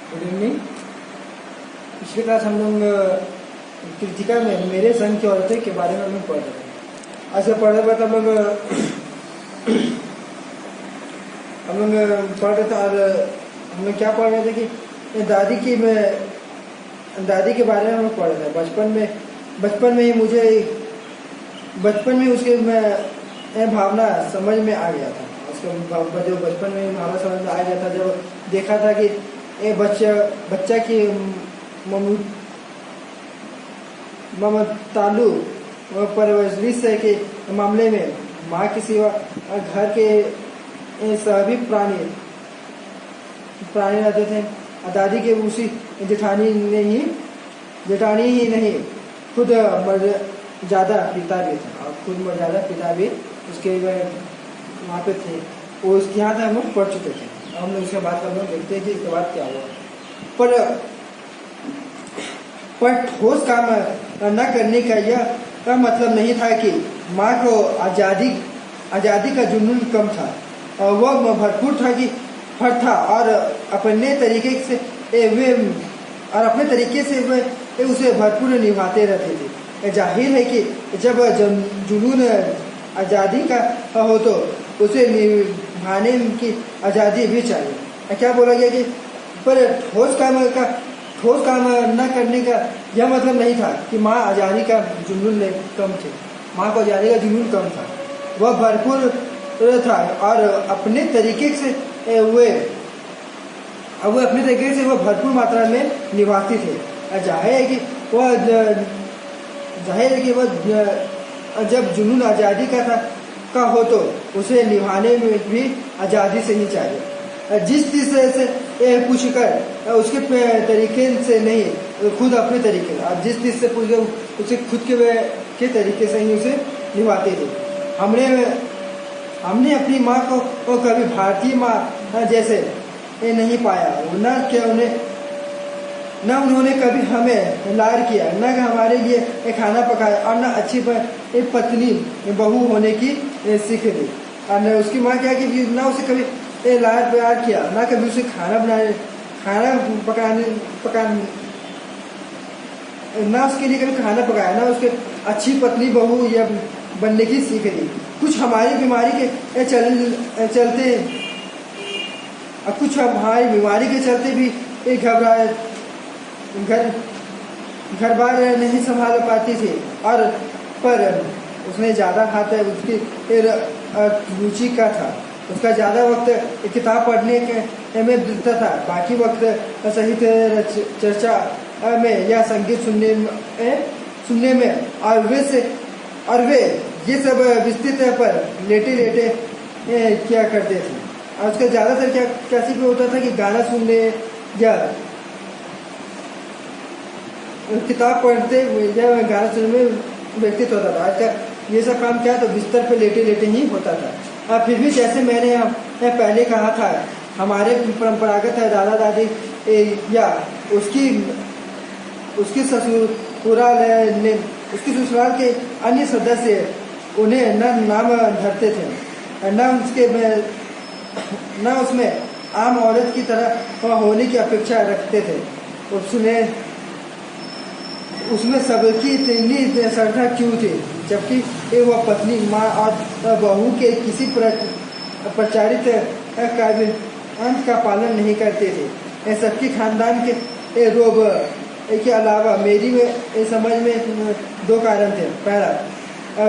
Good evening. पिछली class हम लोग कृतिका में मेरे संग की औरतें के बारे में हम लोग पढ़ रहे थे। आज पढ़ रहे थे हम लोग पढ़ रहे थे और हम लोग क्या पढ़ रहे थे कि दादी के बारे में हम लोग पढ़ रहे थे। बचपन में उसके मैं भावना समझ में आ गया था। उसका जो बचपन में भावना समझ में आ गया था जब देखा था कि एक बच्चा की ममतालु परवरिश के मामले में माँ के सिवा घर के सभी प्राणी रहते थे। दादी के उसी जेठानी ही नहीं खुद मर्यादा पिता भी था और खुद मर्यादा पिता भी उसके वहाँ पे थे। वो उसके यहाँ हम लोग पढ़ चुके थे। हम लोग इसके बाद हम लोग देखते हैं कि इसके बाद क्या हुआ। पर ठोस काम न करने का यह मतलब नहीं था कि माँ को आज़ादी का जुनून कम था। वह भरपूर था और अपने तरीके से वे उसे भरपूर निभाते रहते थे। जाहिर है कि जब जुनून आज़ादी का हो तो उसे निभाने की आज़ादी भी चाहिए। क्या बोला गया कि पर ठोस काम न करने का यह मतलब नहीं था कि माँ आज़ादी का जुनून कम थे। माँ को आज़ादी का जुनून कम था, वह भरपूर था और अपने तरीके से वह भरपूर मात्रा में निभाते थे। जाहिर है कि वह जब जुनून आज़ादी का हो तो उसे निभाने में भी आज़ादी से ही चाहिए। जिस चीज़ से पूछ कर उसके तरीके से नहीं, खुद अपने तरीके, और जिस चीज़ से पूछ कर उसे खुद के तरीके से ही उसे निभाते थे। हमने अपनी माँ को कभी भारतीय माँ जैसे नहीं पाया। न उन्होंने कभी हमें लाड किया, न हमारे लिए खाना पकाया और न अच्छी पत्नी बहू होने की सीख दी। और न उसकी माँ क्या कि न उसे कभी लाड प्यार किया, न कभी उसे खाना पकाने ना उसके लिए कभी खाना पकाया, ना उसके अच्छी पत्नी बहू या बनने की सीख दी। कुछ हमारी बीमारी के चलते भी घबराए घर बार नहीं संभाल पाती थी। और पर उसने ज़्यादा हाथ उसकी रुचि का था। उसका ज़्यादा वक्त किताब पढ़ने में बीतता था, बाकी वक्त साहित्य चर्चा में या संगीत सुनने में। और वे ये सब बिस्तर पर लेटे क्या करते थे। और उसका ज़्यादातर कैसे भी होता था कि गाना सुनने या किताब पढ़ते या गाना सुनने में व्यतीत होता था। आज का ये सब काम क्या तो बिस्तर पर लेटे ही होता था। और फिर भी जैसे मैंने पहले कहा था, हमारे परंपरागत है दादा दादी या उसकी ससुराल के अन्य सदस्य उन्हें न नाम धरते थे, न उसमें आम औरत की तरह होने की अपेक्षा रखते थे। उसमें सबकी इतनी श्रद्धा क्यों थी, जबकि वह पत्नी, माँ और बहू के किसी प्रचारित अंत का पालन नहीं करते थे। सबकी खानदान के रोब के अलावा मेरी समझ में दो कारण थे। पहला,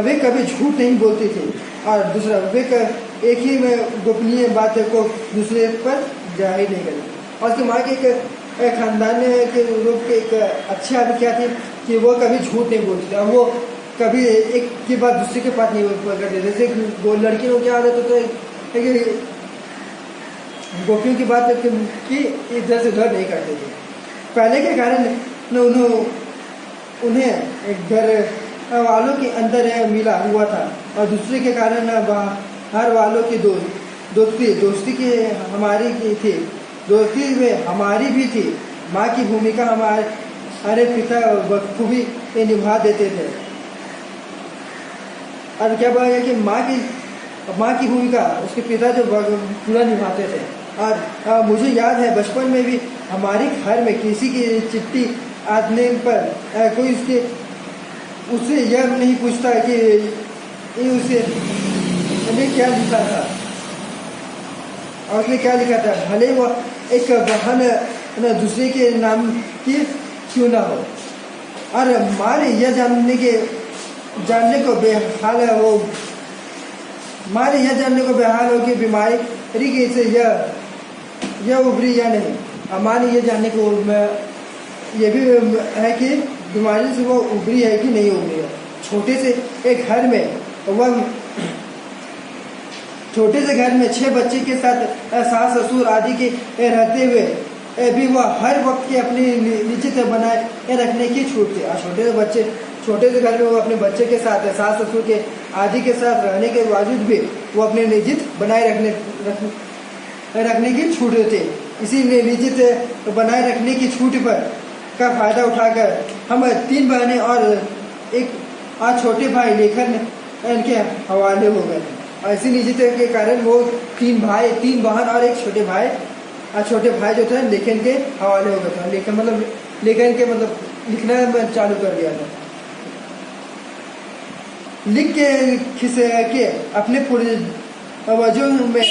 वे कभी झूठ नहीं बोलती थी, और दूसरा, वे एक ही में गोपनीय बात को दूसरे पर जाहिर नहीं करती। और उसकी माँ के एक खानदान के रूप के एक अच्छी आदत क्या थी कि वो कभी झूठ नहीं बोलती थी। वो कभी एक की बात दूसरे के पास नहीं करते। जैसे लड़की लोग क्या आदत होता है कि गोपियों की बात की इधर से उधर नहीं करते थे। पहले के कारण उन्हें घर वालों के अंदर मिला हुआ था, और दूसरे के कारण बाहर वालों की दोस्ती की हमारी की थी। दोस्ती में हमारी भी थी। माँ की भूमिका हमारे पिता बखूबी निभा देते थे। और क्या बोला गया कि माँ की भूमिका उसके पिता जो पूरा निभाते थे। और मुझे याद है बचपन में भी हमारे घर में किसी की चिट्ठी आने पर कोई उससे यह नहीं पूछता कि ये उसे ने क्या लिखा था और उसने क्या लिखा था, भले वो एक बहन न दूसरे के नाम की क्यों ना हो। और माँ ने यह जानने को बेहाल हो, माँ ने यह जानने को बेहाल हो कि बीमारी की से यह उभरी या नहीं। और माँ ने यह जानने को यह भी है कि बीमारी से वो उभरी है कि नहीं उभरी है। छोटे से घर में 6 बच्चे के साथ सास ससुर आदि के रहते हुए भी वह हर वक्त के अपनी निश्चित बनाए रखने की छूट थी। और छोटे से घर में वो अपने बच्चे के साथ सास ससुर के आदि के साथ रहने के बावजूद भी वो अपने निश्चित बनाए रखने की छूट थे। इसी निश्चित बनाए रखने की छूट का फायदा उठाकर हम 3 बहनें और एक छोटे भाई लेखन के हवाले हो गए। और इसी निश्चित के कारण वो 3 बहन और एक छोटे भाई जो थे लेखन के हवाले हो गए थे। लेखन के लिखना चालू कर दिया था। लिख के अपने पूर्वजों में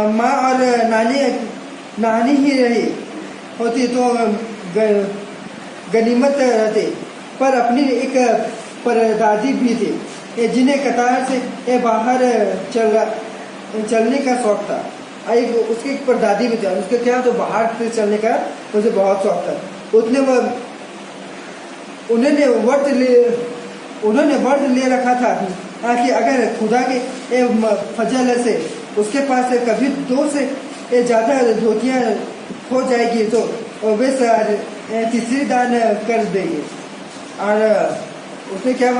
माँ और नानी ही रही होती तो गनीमत रहती, पर अपनी एक परदादी भी थी जिन्हें कतार से बाहर चलने का शौक था। उसकी एक परदादी भी थी, उसके क्या तो बाहर से चलने का मुझे बहुत शौक था। उन्होंने व्रत ले रखा था कि अगर खुदा के फजल से उसके पास कभी 2 से ज़्यादा धोतियाँ हो जाएगी तो वे तीसरी दान कर देगी। और उसने क्या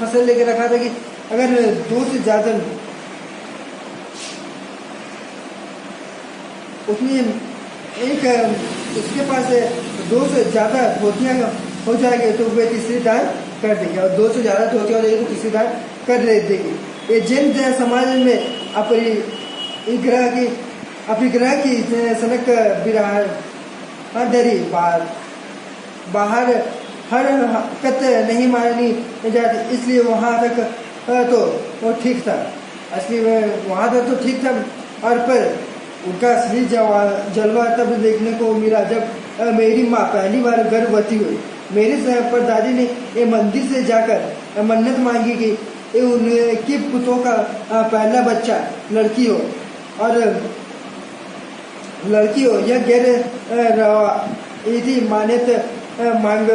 फसल लेके रखा था कि अगर 2 से ज़्यादा उसके पास 2 से ज़्यादा धोतियाँ हो जाएगी तो वे तीसरी दान कर देगी। और 2 से ज़्यादा धोतियाँ हो जाएगी तो तीसरी दान कर देगी। ये जैन समाज में अपनी ग्रह की सनक बिरादरी बाहर हर हरकत नहीं मानी जाती, इसलिए वहाँ तक तो वो ठीक था। वहाँ तक तो ठीक था। और पर उनका असली जलवा तब देखने को मिला जब मेरी माँ पहली बार गर्भवती हुई। मेरी परदादी ने ये मंदिर से जाकर मन्नत मांगी कि उनकी पुतों का पहला बच्चा लड़की हो। यह गैर रवायती मान्यता मांग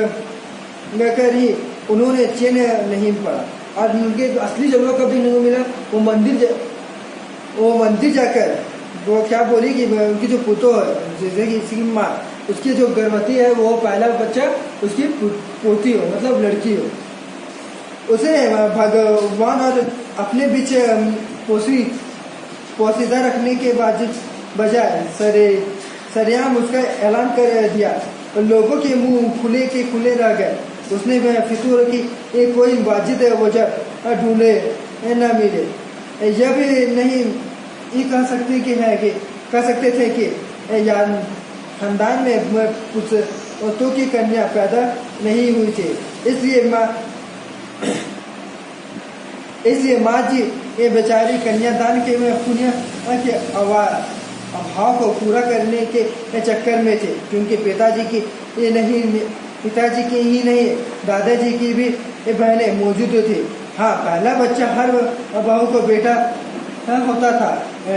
कर ही उन्होंने चैन नहीं पड़ा। और उनके असली जगह कभी नहीं मिला। वो मंदिर जाकर वो क्या बोली कि उनकी जो पुतो है, जैसे कि इसकी माँ, उसकी जो गर्भवती है वो पहला बच्चा उसकी पोती हो, मतलब लड़की हो। उसे भगवान और अपने बीच पोशीदा रखने के बजाय सरेआम उसका ऐलान कर दिया। लोगों के मुंह खुले के खुले रह गए। उसने फितूर की कोई वाजिद वजह ढूंढे न मिले। यह भी नहीं ये कह सकते थे कि यार खानदान में पुतों की कन्या पैदा नहीं हुई थी, इसलिए माँ जी ये बेचारी कन्यादान के पुण्य के अभाव को पूरा करने के चक्कर में थे। क्योंकि पिताजी की ही नहीं दादाजी की भी बहनें मौजूद थी। हाँ, पहला बच्चा हर बहू को बेटा होता था।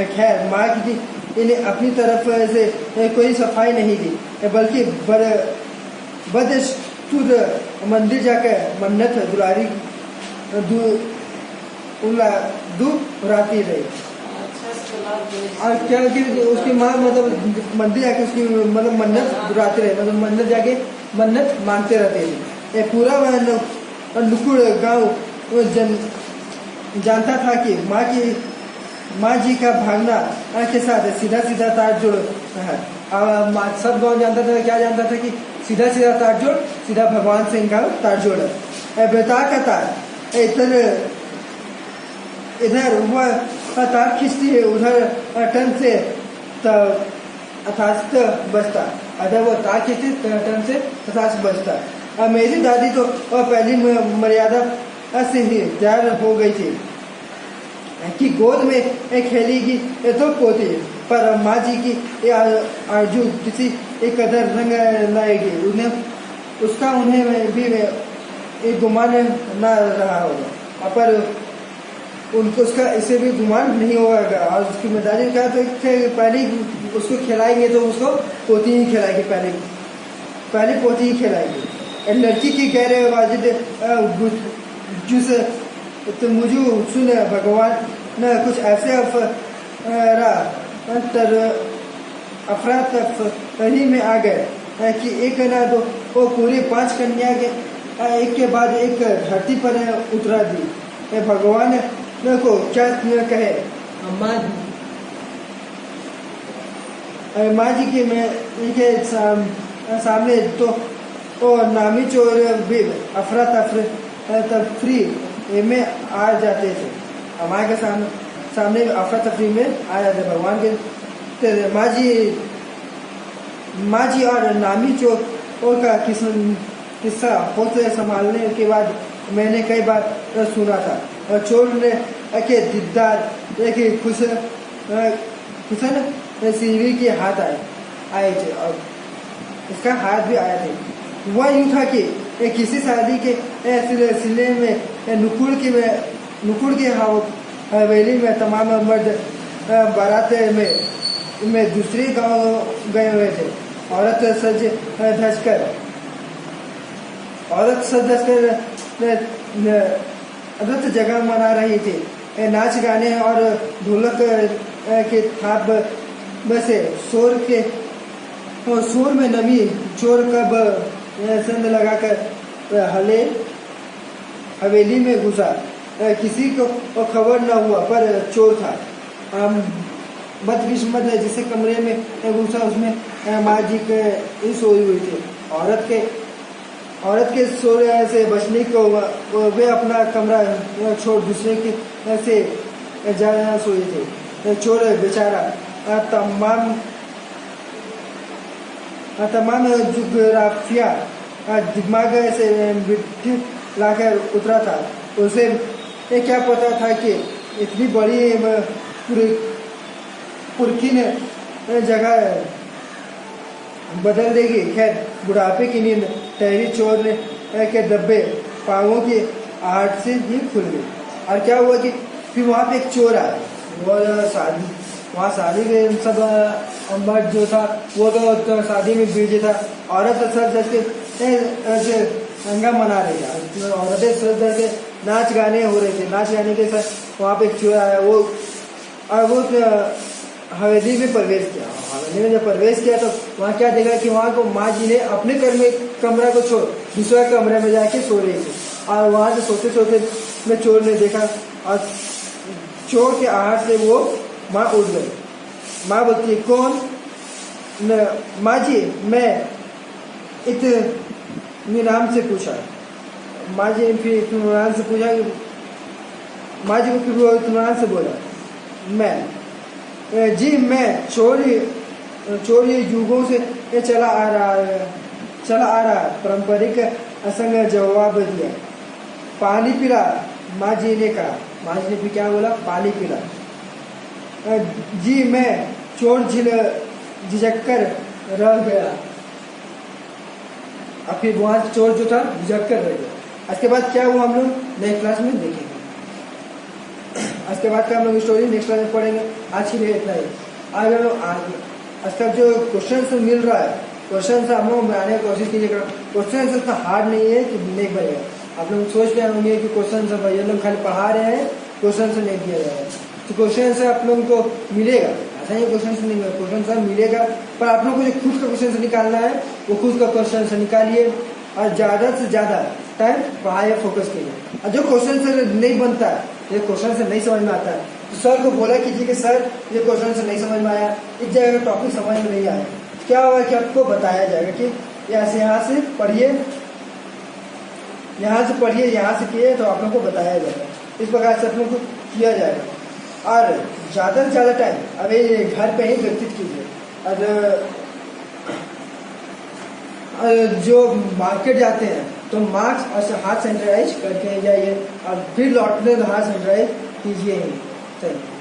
खैर, माँ की इन्हें अपनी तरफ से कोई सफाई नहीं दी, बल्कि बदस्तूर मंदिर जाकर मन्नत दुराती रही। और क्या कि उसकी माँ मंदिर जाके उसकी मन्नत दुराते रहे, मंदिर जाके मन्नत मांगते रहते थे। पूरा नुकुड़ गांव जानता था कि माँ जी का भागना के साथ सीधा तार जोड़ है। सब गांव जानता था, क्या जानता था कि सीधा तार जोड़ सीधा भगवान से इनका तार जोड़ है। बेतार का तार इधर वह तार खींचती है, उधर टन से अथास्त बजता, अगर वो ता के टन से अथास्त बजता। मेरी दादी तो पहली मर्यादा से ही तैयार हो गई थी कि गोद में खेलेगी तो पोती, पर माँ जी की आरजू किसी एक कदर रंग लाएगी, उन्हें भी एक गुमान न रहा होगा, पर उनको उसका इसे भी गुमान नहीं होगा। और उसकी जिम्मेदारी का तो पहले उसको खिलाएंगे तो उसको पोती ही खिलाएगी, पहले पोती ही खिलाएगी। लड़की की गैर वाजिद जुस तो मुझे सुन भगवान न कुछ ऐसे अफरा तफरी में आ गए कि एक ना दो वो पूरी 5 कन्या के एक के बाद एक धरती पर उतरा दी। भगवान को क्या कहे, माँ जी के सामने तो वो नामी चोर भी अफरा तफरी में आ जाते थे, हमारे के सामने अफरा तफरी में आ जाते भगवान के। माँ जी और नामी चोर का किस्सा खुद संभालने के बाद मैंने कई बार सुना था। और चोर ने के दिद्दार एक खुशन सीवी के हाथ आए थे और इसका हाथ भी आया थे। वह यूँ था कि किसी शादी के सिलसिले में नुकुड़ की हवेली में तमाम मर्द बारात में दूसरे गांव गए हुए थे। औरत सज धज कर रत जगह मना रही थी। नाच गाने और ढोलक के थाप बसे शोर में नमी चोर कब संद लगाकर हवेली में घुसा, किसी को खबर न हुआ, पर चोर था। बदकिस्मत जिसे कमरे में घुसा उसमें माँ जी के सोई हुई थी। औरत के शोर से बचने को वे अपना कमरा छोड़ दूसरे के से जा सोए थे। चोर बेचारा तमाम जुग्राफिया दिमाग से मिट्टी लाकर उतरा था। उसे क्या पता था कि इतनी बड़ी पुरखी जगह बदल देगी। खैर, बुढ़ापे की नींद टहरी चोर ने के डब्बे पाँवों की आहट से ही खुल गई। और क्या हुआ कि फिर वहाँ पे एक चोर आया। वहाँ शादी के सब मर्द जो था वो तो शादी में बिजी था। औरत सर जज के हंगाम मना रही थी। औरतें सर जज के नाच गाने हो रहे थे। नाच गाने के साथ वहाँ पे एक चोर आया। वो हवेली में प्रवेश किया। हवेली में जब प्रवेश किया तो वहाँ क्या देखा कि वहाँ को माँ जी ने अपने घर में कमरा को छोड़ दूसरा कमरे में जाके सो रही थी। और वहाँ से सोते सोते में चोर ने देखा और चोर के आहट से वो माँ उठ गई। माँ बोलती, कौन? माँ जी, मैं इत्मीनान से पूछा। माँ जी फिर इत्मीनान से पूछा। माँ जी को फिर वो इत्मीनान से बोला, मैं चोर युगों से चला आ रहा पारंपरिक असंग जवाब दिया। पानी पिला, माँ जी ने कहा। माँ जी ने फिर क्या बोला? पानी पिला। जी, मैं चोर झिझक कर रह गया। और फिर वहाँ चोर जो था झिझक कर रह गया। इसके बाद क्या हुआ हम लोग नेक्स्ट क्लास में देखेंगे। इसके बाद का हम लोग स्टोरी नेक्स्ट क्लास में पढ़ेंगे। आज के लिए इतना ही। आज हम लोग आज तक जो क्वेश्चन मिल रहा है, क्वेश्चन हम लोग बनाने की कोशिश कीजिएगा। क्वेश्चन इतना हार्ड नहीं है कि नहीं बनेगा। आप लोग सोच रहे होंगे कि क्वेश्चन सब ये लोग खाली पढ़ा रहे हैं, क्वेश्चन से नहीं दिया जाएगा। तो क्वेश्चन से आप लोगों को मिलेगा, ऐसा ही क्वेश्चन से नहीं मिलेगा। क्वेश्चन से मिलेगा, पर आप लोग को जो खुद का क्वेश्चन से निकालना है वो खुद का क्वेश्चन से निकालिए और ज़्यादा से ज़्यादा टाइम पढ़ाई फोकस कीजिए। और जो क्वेश्चन से नहीं बनता है, ये क्वेश्चन से नहीं समझ में आता है, तो सर को बोला कीजिए कि सर ये क्वेश्चन से नहीं समझ में आया, इस जगह का टॉपिक समझ में नहीं आया। क्या होगा कि आपको बताया जाएगा कि यहाँ से पढ़िए, यहाँ से किए, तो आप लोग को बताया जाएगा। इस प्रकार से आप लोग को किया जाएगा। और ज़्यादा से ज़्यादा टाइम अभी घर पे ही व्यतीत कीजिए। और जो मार्केट जाते हैं तो मास्क और हाथ सैनिटाइज करके जाइए और फिर लौटने तो हाथ सैनिटाइज कीजिए ही। चलिए।